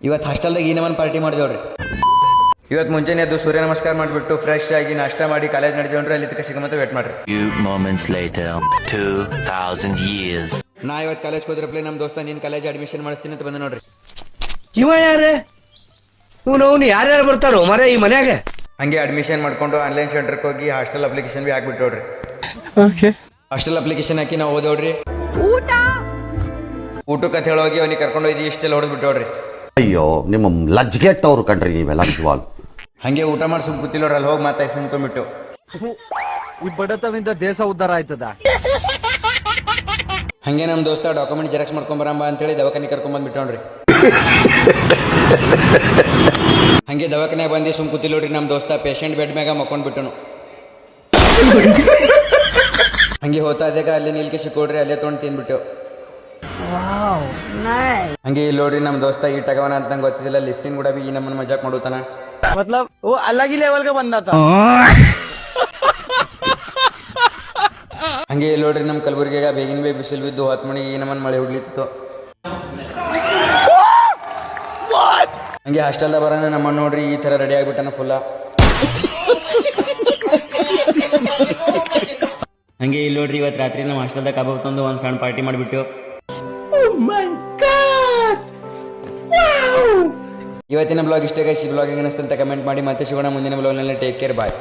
ಇವತ್ತು ಹಾಸ್ಟೆಲ್ದಾಗ ಈ ನಮ್ಮನ್ನು ಪಾರ್ಟಿ ಮಾಡಿದೇವ್ರಿ. ಇವತ್ತು ಮುಂಜಾನೆ ಅದು ಸೂರ್ಯ ನಮಸ್ಕಾರ ಮಾಡಿಬಿಟ್ಟು ಫ್ರೆಶ್ ಆಗಿ ನಾಷ್ಟ ಮಾಡಿ ಕಾಲೇಜ್ ನಡೆದೇವ್ರಿ. ಅಲ್ಲಿ ತಕ್ಕ ಸಿಗಮತ್ತ ವೇಟ್ ಮಾಡ್ರಿ. Few moments later, 2000 years. ನಾ ಇವತ್ತು ಕಾಲೇಜ್ ಹೋದ್ರಪ್ಲೆ ನಮ್ಮ ದೋಸ್ತ ನೀನು ಕಾಲೇಜ್ ಅಡ್ಮಿಷನ್ ಮಾಡಿಸ್ತೀನಿ ಅಂತ ಬಂದ ನೋಡ್ರಿ. ಇವ ಯಾರೇ ಇವನು ಯಾರ್ಯಾರು ಬರ್ತಾರೋ ಮರ ಈ ಮನ್ಯಾಗ? ಹಂಗೆ ಅಡ್ಮಿಷನ್ ಮಾಡ್ಕೊಂಡು ಆನ್ಲೈನ್ ಸೆಂಟರ್ಗೆ ಹೋಗಿ ಹಾಸ್ಟೆಲ್ ಅಪ್ಲಿಕೇಶನ್ ಬಿ ಹಾಕ್ಬಿಟ್ಟೋಡ್ರಿ. ಹಾಸ್ಟೆಲ್ ಅಪ್ಲಿಕೇಶನ್ ಹಾಕಿ ನಾವು ಓದೋಡ್ರಿ. ಊಟಕ್ಕೆ ಅಂತ ಹೇಳೋಗಿ ಅವನಿಗೆ ಕರ್ಕೊಂಡು ಹೋಗಿ ಇಷ್ಟೆಲ್ಲ ಹೊಡೆದ್ಬಿಟ್ಟೋಡ್ರಿ. ಅಯ್ಯೋ ನಿಮ್ಮ ಲಜ್ಗೆಟ್ಟವ್ರು ಕಣ್ರಿ ನೀವೆಲ್ಲ ನಿಜವಾಗ್. ಹಂಗೆ ಊಟ ಮಾಡಿ ಸುಮ್ ಕೂತಿಲ್ಲೋಡ್ರಿ. ಅಲ್ಲಿ ಹೋಗಿ ಮಾತಾಡ್ಸಿ ತುಂಬಿಟ್ಟು ಈ ಬಡತವಿಂದ ದೇಶ ಉದ್ಧಾರ ಆಯ್ತದ. ಹಂಗೆ ನಮ್ಮ ದೋಸ್ತ ಡಾಕ್ಯುಮೆಂಟ್ ಜೆರಾಕ್ಸ್ ಮಾಡ್ಕೊಂಬರಂಬ ಅಂತೇಳಿ ದವಾಖಾನೆ ಕರ್ಕೊಂಬಂದ್ಬಿಟ್ಟೋಣ್ರಿ. ಹಂಗೆ ದವಾಖಾನೆ ಬಂದು ಸುಮ್ ಕೂತಿಲ್ಲೋಡ್ರಿ. ನಮ್ಮ ದೋಸ್ತ ಪೇಷಂಟ್ ಬೆಡ್ ಮ್ಯಾಗ ಮಕ್ಕೊಂಡ್ಬಿಟ್ಟನು. ಹಂಗೆ ಹೋಗ್ತಾ ಇದ್ದಾಗ ಅಲ್ಲಿ ನಿಲ್ಕೆ ಸಿಕ್ಕೋಡ್ರಿ. ಅಲ್ಲೇ ತೊಗೊಂಡು ತಿಂದ್ಬಿಟ್ಟು ಹಂಗೆ ಇಲ್ಲಿ ನೋಡ್ರಿ ನಮ್ಮ ದೋಸ್ತ ಈ ಟಗವನ ಅಂತ ನಂಗೆ ಗೊತ್ತಿದ್ದಿಲ್ಲ. ಲಿಫ್ಟಿಂಗ್ ಕೂಡ ಬಿ ಈ ನಮ್ಮನ್ನ ಮಜಾಕ್ ಮಾಡುತ್ತಾನ. मतलब वो अलग ही लेवल का बंदा था. ಹಂಗೆ ಇಲ್ಲಿ ನೋಡ್ರಿ ನಮ್ಮ ಕಲಬುರ್ಗಿಯಾಗ ಬೇಗಿನ ಬೇ ಬಿಸಿಲು ಬಿದ್ದು 10 ಮಣಿಗೆ ಈ ನಮ್ಮನ್ನ ಮಳೆ ಹುಡ್ಲಿತ್ತು. ಹಂಗೆ ಹಾಸ್ಟೆಲ್ದಾಗ ಬರೋಣ ನಮ್ಮನ್ನ ನೋಡ್ರಿ ಈ ಥರ ರೆಡಿ ಆಗಿಬಿಟ್ಟನ ಫುಲ್ಲ. ಹಂಗೆ ಇಲ್ಲಿ ನೋಡ್ರಿ ಇವತ್ತು ರಾತ್ರಿ ನಮ್ಮ ಹಾಸ್ಟೆಲ್ದಾಗ ಕಬಾಬ್ ತಂದು ಒಂದು ಸಣ್ಣ ಪಾರ್ಟಿ ಮಾಡಿಬಿಟ್ಟು. ಇವತ್ತಿನ ಬ್ಲಾಗ್ ಇಷ್ಟ. ಈ ಬ್ಲಾಗ್ ಹೆಂಗೆ ಅನಿಸ್ತಂತ ಕಮೆಂಟ್ ಮಾಡಿ. ಮತ್ತೆ ಸಿಗೋಣ ಮುಂದಿನ ಬ್ಲಾಗ್ನಲ್ಲಿ. ಟೇಕ್ ಕೇರ್, ಬಾಯ್.